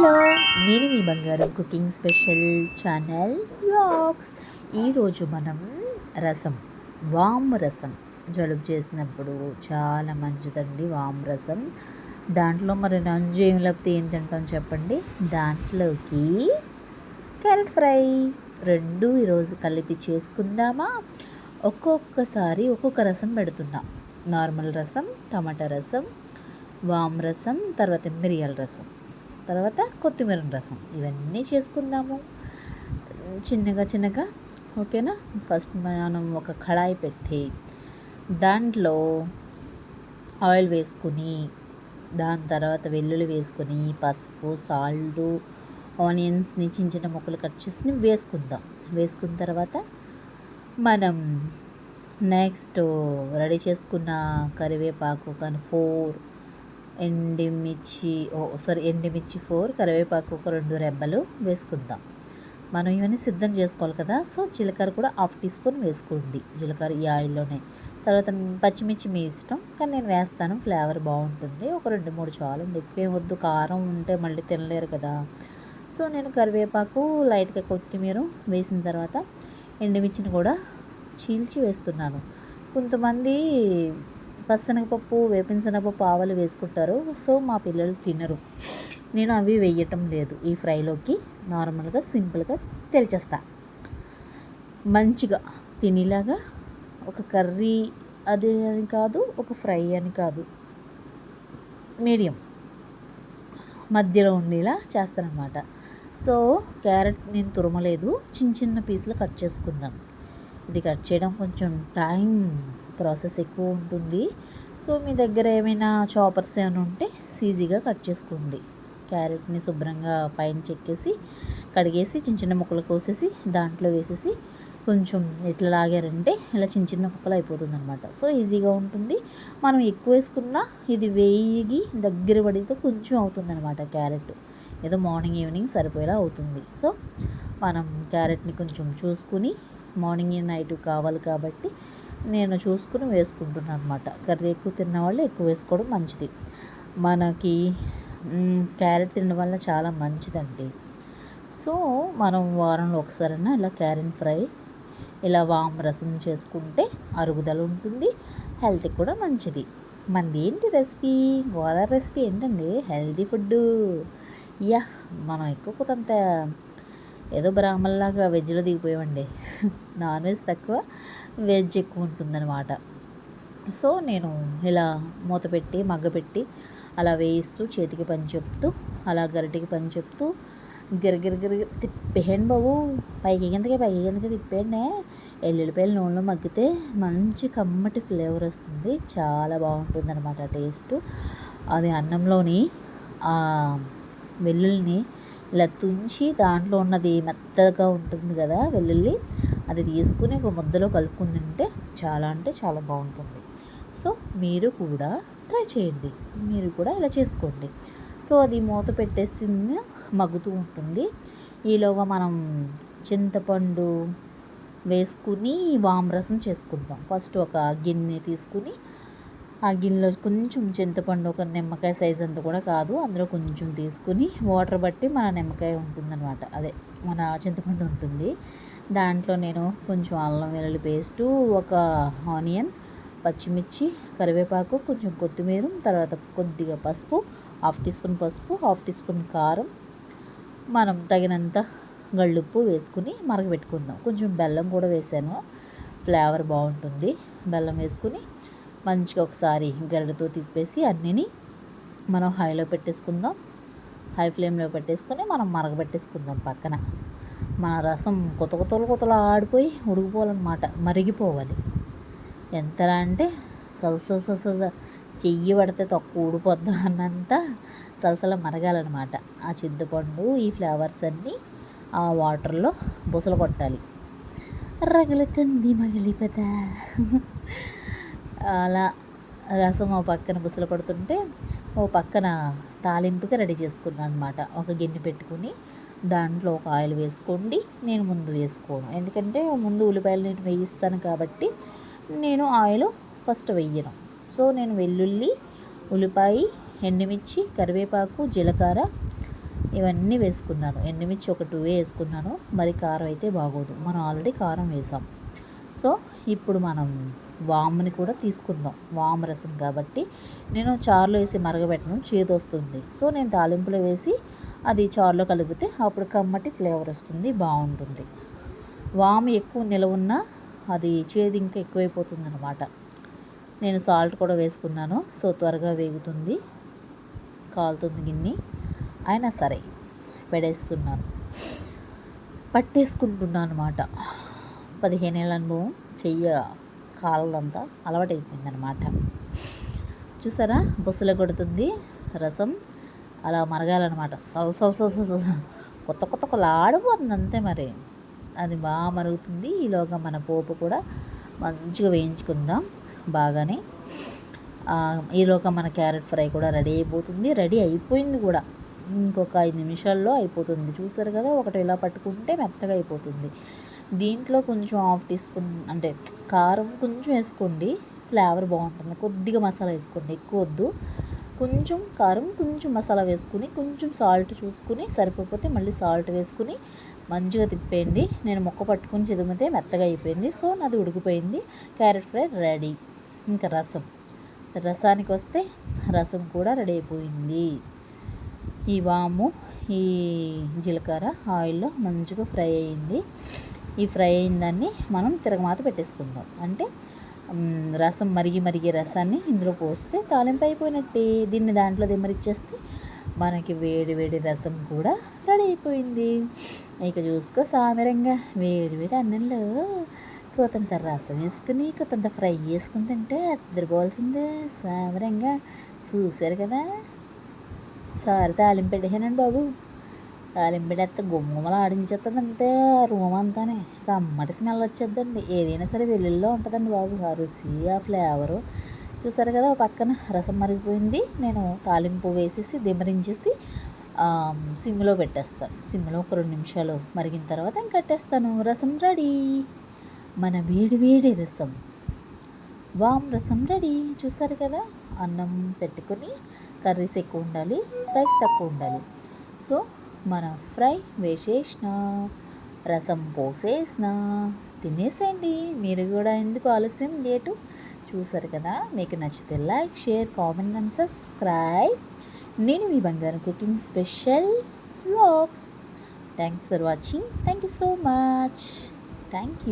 Hello, నేను మీ బంగారం cooking special channel vlogs. ఈరోజు మనం రసం, వామ్ రసం జలుబు చేసినప్పుడు చాలా మంచిదండి వామ్ రసం. దాంట్లో మరి నంజు ఏం లేకపోతే ఏం తింటాం చెప్పండి. దాంట్లోకి క్యారెట్ ఫ్రై రెండు ఈరోజు కలిపి చేసుకుందామా. ఒక్కొక్కసారి ఒక్కొక్క రసం పెడుతున్నాం. నార్మల్ రసం, టమాటా రసం, వామ్ రసం, తర్వాత మిరియాల రసం, తర్వాత కొత్తిమీర రసం, ఇవన్నీ చేసుకుందాము చిన్నగా. ఓకేనా. ఫస్ట్ మనం ఒక కళాయి పెట్టి దాంట్లో ఆయిల్ వేసుకుని, దాని తర్వాత వెల్లుల్లి వేసుకొని, పసుపు, సాల్టు, ఆనియన్స్ని చిన్న చిన్న ముక్కలు కట్ చేసి వేసుకుందాం. వేసుకున్న తర్వాత మనం నెక్స్ట్ రెడీ చేసుకున్న కరివేపాకు కానీ ఎండుమిర్చి 4, కరివేపాకు ఒక 2 రెబ్బలు వేసుకుందాం. మనం ఇవన్నీ సిద్ధం చేసుకోవాలి కదా. సో జీలకర్ర కూడా 1/2 టీ స్పూన్ వేసుకోండి. జీలకర్ర ఈ ఆయిల్లోనే. తర్వాత పచ్చిమిర్చి మీ ఇష్టం, కానీ నేను వేస్తాను, ఫ్లేవర్ బాగుంటుంది. ఒక 2-3 చాలండి, ఎక్కువ వద్దు, కారం ఉంటే మళ్ళీ తినలేరు కదా. సో నేను కరివేపాకు, లైట్గా కొత్తిమీర వేసిన తర్వాత ఎండుమిర్చిని కూడా చీల్చి వేస్తున్నాను. కొంతమంది పచ్చనగపప్పు, వేపిన శనగపప్పు, ఆవాలు వేసుకుంటారు. సో మా పిల్లలు తినరు. నేను అవి వేయటం లేదు ఈ ఫ్రైలోకి. నార్మల్గా సింపుల్గా తెరిచేస్తా. మంచిగా తినేలాగా ఒక కర్రీ అది అని కాదు, ఒక ఫ్రై అని కాదు, మీడియం మధ్యలో ఉండేలా చేస్తానన్నమాట. సో క్యారెట్ నేను తురమలేదు, చిన్న పీసులు కట్ చేసుకున్నాను. ఇది కట్ చేయడం కొంచెం టైం ప్రాసెస్ ఎక్కువ ఉంటుంది. సో మీ దగ్గర ఏమైనా చాపర్స్ ఏమైనా ఉంటే ఈజీగా కట్ చేసుకోండి. క్యారెట్ని శుభ్రంగా పైన చెక్కేసి కడిగేసి చిన్న ముక్కలు కోసేసి దాంట్లో వేసేసి కొంచెం ఇట్లా లాగారంటే ఇలా చిన్న ముక్కలు అయిపోతుంది అనమాట. సో ఈజీగా ఉంటుంది. మనం ఎక్కువ వేసుకున్నా ఇది వేగి దగ్గర పడితే కొంచెం అవుతుంది అనమాట. క్యారెట్ ఏదో మార్నింగ్ ఈవినింగ్ సరిపోయేలా అవుతుంది. సో మనం క్యారెట్ని కొంచెం చూసుకుని, మార్నింగ్ నైట్ కావాలి కాబట్టి నేను చూసుకుని వేసుకుంటున్నాను అనమాట. కర్రీ ఎక్కువ తిన్నవాళ్ళు ఎక్కువ వేసుకోవడం మంచిది. మనకి క్యారెట్ తినడం వల్ల చాలా మంచిదండి. సో మనం వారంలో ఒకసారైనా ఇలా క్యారెట్ ఫ్రై, ఇలా వామ్ రసం చేసుకుంటే అరుగుదల ఉంటుంది, హెల్త్కి కూడా మంచిది. మనది ఏంటి రెసిపీ, గోదావరి రెసిపీ ఏంటండి, హెల్తీ ఫుడ్డు. మనం ఎక్కువ కొంత ఏదో బ్రాహ్మణలాగా వెజ్లో దిగిపోయామండి. నాన్ వెజ్ తక్కువ, వెజ్ ఎక్కువ ఉంటుందన్నమాట. సో నేను ఇలా మూత పెట్టి మగ్గపెట్టి అలా వేయిస్తూ, చేతికి పని చెప్తూ, అలా గరిటికి పని చెప్తూ గిరగిర తిప్పేయండి బాబు, పైకి కిందకి తిప్పేయండి. ఎల్లుల్లిపాయలు నూనెలో మగ్గితే మంచి కమ్మటి ఫ్లేవర్ వస్తుంది, చాలా బాగుంటుంది అనమాట టేస్ట్. అది అన్నంలోని వెల్లుల్లిని ఇలా తుంచి దాంట్లో ఉన్నది మెత్తగా ఉంటుంది కదా వెల్లుల్లి, అది తీసుకుని ఒక ముద్దలో కలుపుకుని తింటే చాలా అంటే చాలా బాగుంటుంది. సో మీరు కూడా ట్రై చేయండి, మీరు కూడా ఇలా చేసుకోండి. సో అది మూత పెట్టేసి మగ్గుతూ ఉంటుంది. ఈలోగా మనం చింతపండు వేసుకుని వామ్ రసం చేసుకుందాం. ఫస్ట్ ఒక గిన్నె తీసుకుని ఆ గిన్నెలో కొంచెం చింతపండు, ఒక నిమ్మకాయ సైజ్ అంత కూడా కాదు, అందులో కొంచెం తీసుకుని వాటర్ బట్టి మన నిమ్మకాయ ఉంటుందన్నమాట, అదే మన చింతపండు ఉంటుంది. దాంట్లో నేను కొంచెం అల్లం వెల్లుల్లి పేస్టు, ఒక ఆనియన్, పచ్చిమిర్చి, కరివేపాకు, కొంచెం కొత్తిమీర, తర్వాత కొద్దిగా పసుపు, 1/2 టీ స్పూన్ పసుపు, 1/2 టీ స్పూన్ కారం, మనం తగినంత గళ్ళుప్పు వేసుకుని మరగబెట్టుకుందాం. కొంచెం బెల్లం కూడా వేసాను, ఫ్లేవర్ బాగుంటుంది. బెల్లం వేసుకుని మంచిగా ఒకసారి గరిటతో తిప్పేసి అన్నిని మనం హైలో పెట్టేసుకుందాం. హై ఫ్లేమ్లో పెట్టేసుకొని మనం మరగబెట్టేసుకుందాం పక్కన. మన రసం కొత్తలు ఆడిపోయి ఉడికిపోవాలన్నమాట, మరిగిపోవాలి. ఎంతలా అంటే సలసల చెయ్యి పడితే తక్కువ ఊడిపోద్దా అన్నంత సలసల మరగాలన్నమాట. ఆ చింతపండు, ఈ ఫ్లేవర్స్ అన్నీ ఆ వాటర్లో బుసలు కొట్టాలి. రగులుతుంది మగిలిపద. అలా రసం ఓ పక్కన బుసలు కొడుతుంటే ఓ పక్కన తాలింపుకి రెడీ చేసుకున్నాను అనమాట. ఒక గిన్నె పెట్టుకుని దాంట్లో ఒక ఆయిల్ వేసుకోండి. నేను ముందు వేసుకోను, ఎందుకంటే ముందు ఉల్లిపాయలు నేను వేయిస్తాను కాబట్టి నేను ఆయిల్ ఫస్ట్ వేయను. సో నేను వెల్లుల్లి, ఉల్లిపాయ, ఎండుమిర్చి, కరివేపాకు, జీలకర్ర, ఇవన్నీ వేసుకున్నాను. ఎండుమిర్చి ఒక 2 వేసుకున్నాను. మరి కారం అయితే బాగోదు, మనం ఆల్రెడీ కారం వేసాం. సో ఇప్పుడు మనం వాముని కూడా తీసుకుందాం. వాము రసం కాబట్టి నేను చారులో వేసి మరగబెట్టను, చేదు వస్తుంది. సో నేను తాలింపులో వేసి అది చారులో కలిపితే అప్పుడు కమ్మటి ఫ్లేవర్ వస్తుంది, బాగుంటుంది. వాము ఎక్కువ నిలవున్న అది చేదు ఇంకా ఎక్కువైపోతుంది అనమాట. నేను సాల్ట్ కూడా వేసుకున్నాను. సో త్వరగా వేగుతుంది, కాలుతుంది గిన్నె. అయినా సరే పెడేస్తున్నాను, పట్టేసుకుంటున్నాను అనమాట. 15 ఏళ్ళ అనుభవం, చెయ్య కాలదంతా అలవాటైపోయింది అనమాట. చూసారా బుసలు కొడుతుంది రసం, అలా మరగాలన్నమాట. కొత్త కొలాడిపోతుంది అంతే. మరి అది బాగా మరుగుతుంది. ఈలోగా మన పోపు కూడా మంచిగా వేయించుకుందాం బాగానే. ఈలోగా మన క్యారెట్ ఫ్రై కూడా రెడీ అయిపోతుంది. రెడీ అయిపోయింది కూడా, ఇంకొక 5 నిమిషాల్లో అయిపోతుంది. చూసారు కదా, ఒకటి ఇలా పట్టుకుంటే మెత్తగా అయిపోతుంది. దీంట్లో కొంచెం 1/2 టీ స్పూన్ అంటే కారం కొంచెం వేసుకోండి, ఫ్లేవర్ బాగుంటుంది. కొద్దిగా మసాలా వేసుకోండి, ఎక్కువ వద్దు. కొంచెం కారం, కొంచెం మసాలా వేసుకుని, కొంచెం సాల్ట్ చూసుకుని, సరిపోతే మళ్ళీ సాల్ట్ వేసుకుని మంచిగా తిప్పేయండి. నేను ముక్క పట్టుకుని చిదిమితే మెత్తగా అయిపోయింది. సో నాది ఉడికిపోయింది. Carrot fry ready. ఇంకా రసానికి వస్తే రసం కూడా రెడీ అయిపోయింది. ఈ వాము, ఈ జీలకర్ర ఆయిల్లో మంచిగా ఫ్రై అయింది. ఈ ఫ్రై అయిన దాన్ని మనం తిరగమాత పెట్టేసుకుందాం. అంటే రసం మరిగి రసాన్ని ఇందులో పోస్తే తాలింపు అయిపోయినట్టే. దీన్ని దాంట్లో దిమ్మరిచ్చేస్తే మనకి వేడి రసం కూడా రెడీ అయిపోయింది. ఇక చూసుకో సామెరంగా వేడి అన్నంలో కొత్తంత రసం వేసుకుని కొత్తంత ఫ్రై చేసుకుని తింటే అద్దరిపోవాల్సిందే సామెరంగా. చూశారు కదా, సారి తాలింపు పెట్టేసానండి బాబు. తాలింపు పెడితే గుమ్మలు ఆడించేస్తుంది అంతే, రూమ్ అంతానే కమ్మటి స్మెల్ వచ్చేద్దండి. ఏదైనా సరే వెల్లుల్లో ఉంటుందండి బాబు, ఆ రుచి ఆ ఫ్లేవరు. చూసారు కదా, పక్కన రసం మరిగిపోయింది. నేను తాలింపు వేసేసి దిమ్మరించేసి సిమ్లో పెట్టేస్తాను. సిమ్లో ఒక 2 నిమిషాలు మరిగిన తర్వాత ఇంక కట్టేస్తాను. రసం రెడీ. మన వేడి రసం, వామ్ రసం రెడీ. చూసారు కదా, అన్నం పెట్టుకొని కర్రీస్ ఎక్కువ ఉండాలి, రైస్ తక్కువ ఉండాలి. సో మన ఫ్రై వేసేసిన, రసం పోసేసిన, తినేసేయండి. మీరు కూడా ఎందుకు ఆలస్యం, లేటు. చూసారు కదా, మీకు నచ్చితే like, share, comment and subscribe. నేను మీ బంగారం cooking special vlogs. Thanks for watching. Thank you so much. Thank you.